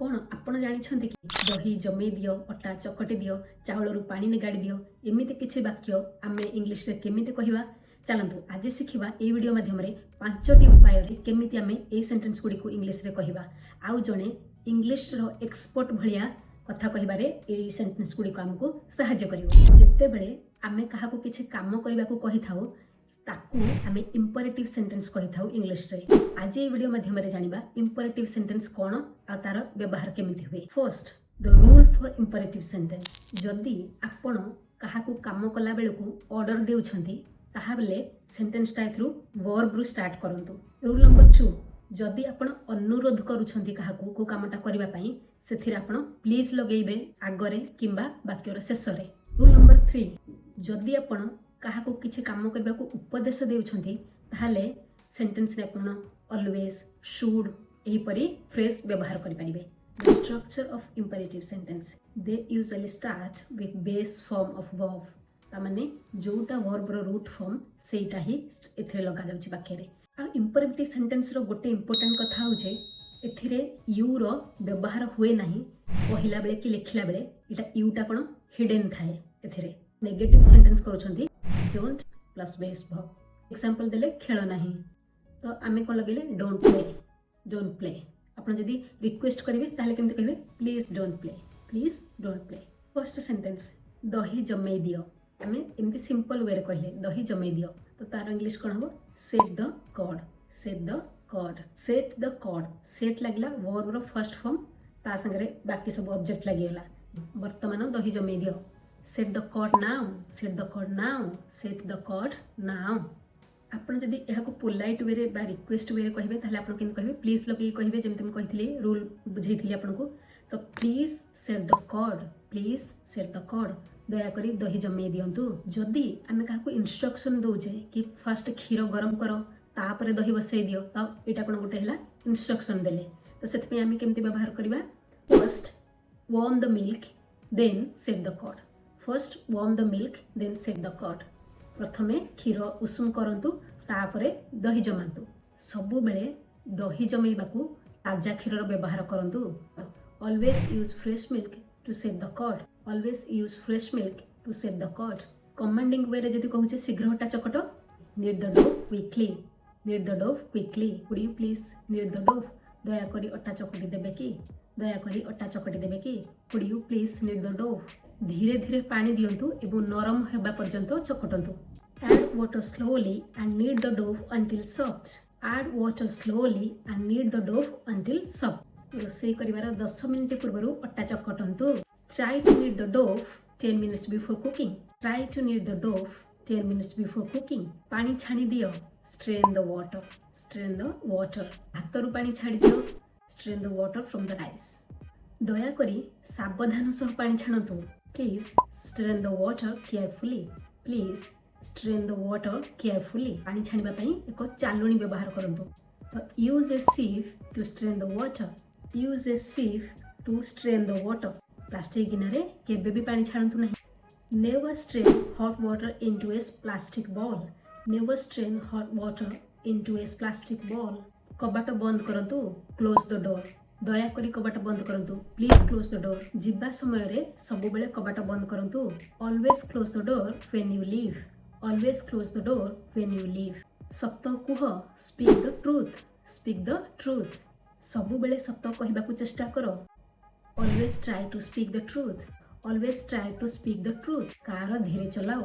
कौन आपण जानी कि दही जमे दियो अटा चकटी दियो चाउल पानी निगाड़ी दियो एमती किसी वाक्य आम इंग्लीश रे केमिति कहवा चलतु आज शिखा ये वीडियो माध्यम 5टी उपाय केमिति आम ए सेंटेंस गुड़ी को इंग्लीश रे कहवा आउ जड़े इंग्लीश रो एक्सपर्ट भलिया कथा कहबारे ए सेंटेंस गुड़ी को आमको सहाय्य करिवो। जेते बेले आमे काहा को किछि काम करबा को कहि थाउ ताकू आमे इंपरेटिव सेंटेंस कहि थाउ इंग्लिश रे। आज ये वीडियो माध्यम रे जानिबा इंपरेटिव सेंटेंस कोन आ तार व्यवहार केमिति हुए। First the rule for imperative sentence जदि आपण काहा को काम कला बेले को ऑर्डर देउछंती ताहा बेले सेंटेंस टा थ्रू वर्ब रु स्टार्ट करंतु। रूल नंबर 2 जदि आपण अनुरोध करूछंती काहा को कामटा करबा पई सेथिर आपण प्लीज लगेइबे आगरे किंबा वाक्यर शेष रे। रूल नंबर 3 जदि आपण काहा को किछि काम करबा को उपदेश देउछंती ताहाले सेंटेंस रे आपण ऑलवेज शुड एही परी फ्रेज व्यवहार करि परिबे। The structure of imperative sentence they usually start with base form of verb ता माने जोटा वर्ब रो रूट फॉर्म सेटा ही एथरे लगा जाउची वाक्य रे। आ इंपरेटिव सेंटेंस रो गोटे इंपोर्टेंट कथा होचे एथिरे यू रो व्यवहार हुए नाही पहिला बेले कि लिखिला बेले एटा यू टा कोन हिडन थाए। एथिरे नेगेटिव सेंटेंस करूछंती don't plus base verb example देले खेल नाही तो आमे कोन लगेले डोंट प्ले आपण जदी रिक्वेस्ट करिवे ताले केमते कहबे please don't play. First sentence दही जमे दियो आमे एमती सिंपल वे रे कहले दही जमे दियो तो तार इंग्लिश कोन हबो सेट द कॉर्ड सेट लागला वर्ब रो फर्स्ट फॉर्म ता संगे बाकी सब ऑब्जेक्ट लागिला। वर्तमान दही जमे दियो सेट द कॉर्ड नाउ आपण जदी एहा को पोलाइट वे रे बा रिक्वेस्ट वे रे कहबे ताले आपण केन कहबे प्लीज लगे कहबे जेमते हम कहितली रूल बुझैतली आपण को तो प्लीज सेट द कॉर्ड दया करी दही जमे दियंतु। जदि आमे काहा को इंस्ट्रक्शन दोजे कि फर्स्ट क्षीर गरम करो तापर दही बसई दियो तो एटा कोन गोटे हला इंस्ट्रक्शन देले तो सेति पे आमे केमति व्यवहार करबा first warm the milk then set the curd प्रथमे क्षीर उषुम करंतु तापरे दही जमांतु। सबु बेले दही जमैबाकू ताजा क्षीर रो व्यवहार करंतु। Always use fresh milk to set the curd commanding way रे जदी कहूचे शीघ्र हटा चकट knead the dough quickly would you please knead the dough दया करी अटा चकटी देबे कि would you please knead the dough धीरे धीरे पानी दियंतु एवं नरम हेबा पर्यंत चकटंतु। add water slowly and knead the dough until soft रोषेई करिवार 10 मिनिट पूर्व अटा चकटंतु। try to knead the dough 10 minutes before cooking पानी छाणी दियो strain the water हाथरू पानी छाड़ी दियो strain the water from the rice दया करी सावधान सह पानी छाणतु please strain the water carefully पानी छाणिबा पई एक चालुणी व्यवहार करंतु। तो use a sieve to strain the water plastic गिनारे केबे भी पानी छाणतु नहीं। never strain hot water into a plastic bowl कबाट बंद करंतु close the door दया करी कबाट बंद करंतु प्लीज क्लोज द डोर जिबा समय रे सब बेले कबाट बंद करंतु। Always close the door when you leave सत्य कुह स्पीक द ट्रूथ सब बेले सत्य कहबा को चेष्टा करो। Always try to speak the truth car धीरे चलाओ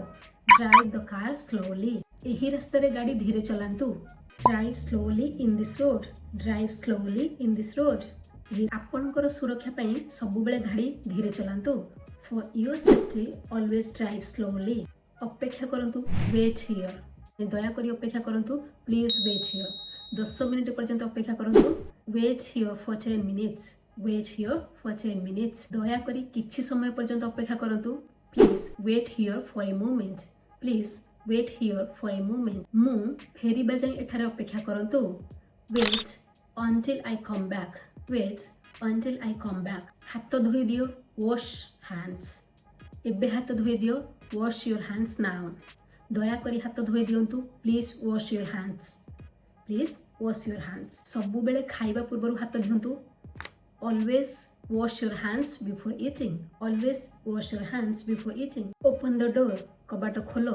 ड्राइव द कार स्लोली एही रास्ता रे गाड़ी धीरे चलांतु। Drive slowly in this road आपणकर सुरक्षा पई सब बेले गाड़ी धीरे चलांतु। For your safety always drive slowly अपेक्षा करंतु वेट हियर दया करी अपेक्षा करंतु प्लीज वेट हियर 10 मिनिट पर्यंत अपेक्षा करंतु वेट हियर फॉर 10 मिनिट्स दया करी किछि समय पर्यंत अपेक्षा करंतु please wait here for a moment मु फेरीबा जाई एठारे अपेक्षा करंतु wait until I come back हाथ धोई दियो wash hands एबे हाथ धोई दियो wash your hands now दया करी हाथ धोई दियंतु प्लीज wash your hands सबु बेले खाइबा पूर्व हाथ दियंतु always wash your hands before eating, always wash your hands before eating. Open the door, कबाट खोलो,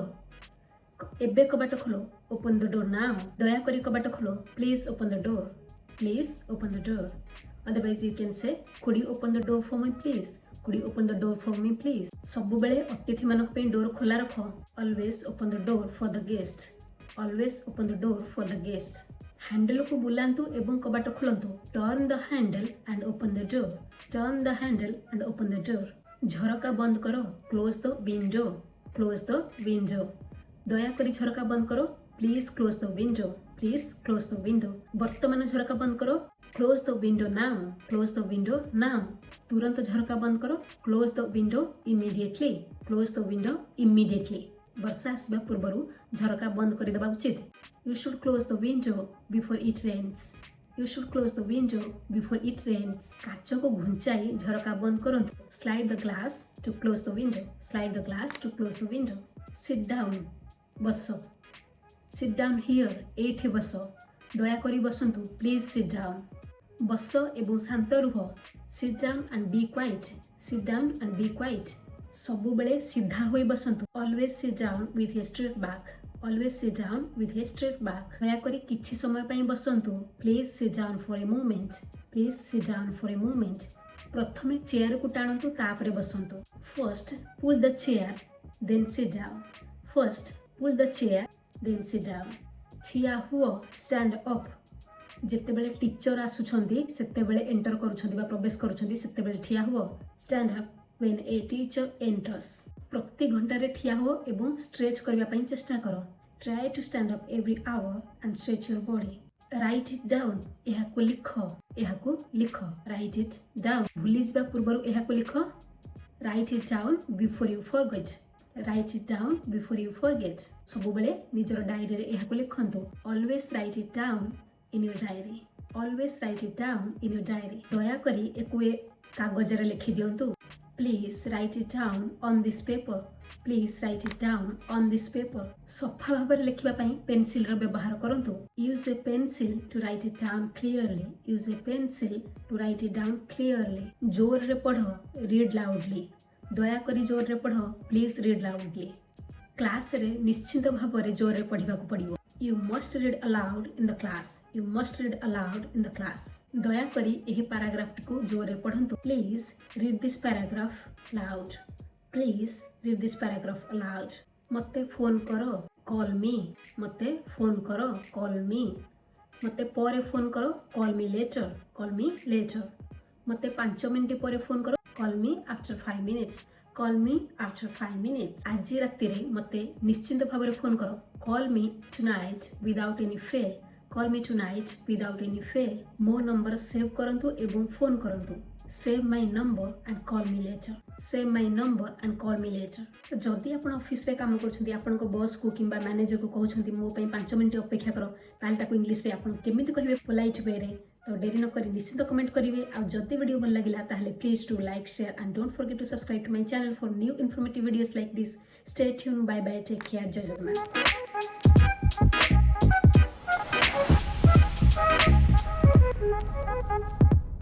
एबे कबाट खोलो, open the door now. दया करी कबाट खोलो, please open the door, please open the door. Otherwise you can say, could you open the door for me please, could you open the door for me please. सबु बेले अतिथि मानक पे door खोला रखो. Always open the door for the guest, always open the door for the guest. Handle को बुलांतु एवं कबाट खोलंतु. Turn the handle and open the door, turn the handle and open the door. झरका बंद करो, close the window, close the window. दया करी झरका बंद करो, please close the window, please close the window. वर्तमान झरका बंद करो, close the window now, close the window now. तुरंत झरका बंद करो, close the window immediately, close the window immediately. वर्षा आसवा पूर्वरु झरका बंद कर देबा उचित. You should close the window before it rains, you should close the window before it rains. काच को घुंचाई झरका बंद करंतु. Slide the glass to close the window, slide the glass to close the window. Sit down, बस, sit down here, एठी बस, दया करी बसंतु, प्लीज सिट डाउन. बस एवं शांत रुह. Sit down and be quiet, sit down and be quiet. सबु बेले सीधा होई बसंतु. Always sit down with a straight back, always sit down with a straight back. दया करी किछि समय पई बसंतु, please sit down for a moment, please sit down for a moment. प्रथमे चेयर को टाणंतु तापरे बसंतु. First pull the chair then sit down, first pull the chair then sit down. ठिया हुओ, स्टैंड अप. जेतेबेले टीचर आसुछंती सेतेबेले एंटर करूछंती बा प्रवेश करूछंती सेतेबेले ठिया हुओ, stand up when a teacher enters. प्रति घंटा रे ठिया हो एवं स्ट्रेच करबा पई चेष्टा करो. Try to stand up every hour and stretch your body. Write it down, एहाको लिख, एहाको लिख. राइट इट डाउन, भूली जिबा पूर्वरु एहाको लिख. Write it down before you forget, write it down before you forget. सबु बेले निजर डायरी रे एहाको लिखंतु. Always write it down in your diary, always write it down in your diary. दया करी एको कागज रे लिखि दियंतु. Please write it down on this paper, please write it down on this paper. सफा भाବରେ ଲେଖିବା ପାଇଁ पेंसिल ର ବ୍ୟବହାର କରନ୍ତୁ. Use a pencil to write it down clearly, use a pencil to write it down clearly. जोर रे पढ़, रीड लाउडली. दया करी जोर रे पढ़, प्लीज रीड लाउडली. क्लास रे निश्चित भाव रे जोर रे पढ़िबा को पड़िबो. You must read aloud in the class, you must read aloud in the class. दया करी एही पैराग्राफ को जोर रे पढ़ंतु. Please read this paragraph loud, please read this paragraph aloud. मते फोन करो, कॉल मी. मते फोन करो, कॉल मी. मते परे फोन करो, call me later, call me later. मते 5 मिनिट परे फोन करो, call me after 5 minutes, call me after 5 minutes. आज राति रे मते निश्चित भाव रे फोन करो. कॉल मी tonight without any fail, call मी टुनाइट विदाउट एनी फेल. मो नंबर सेव करंतु एवं फोन करंतु. Save my number and call me letter, save my number and call me letter. जदि आपण ऑफिस रे काम करछंती, आपण को बॉस को किंबा मैनेजर को कहउछंती मो पई 5 मिनिट अपेक्षा करो, ताले ताको इंग्लिश रे आपण केमिति कहिबे पोलाइट वे रे. तो डेरी न करी निश्चित कमेंट करिवे. आ जदि वीडियो भल लागिला ताहले please to like share and don't forget to subscribe to my channel for new informative videos like this. Stay tune, bye bye, take care, जय जगन्नाथ.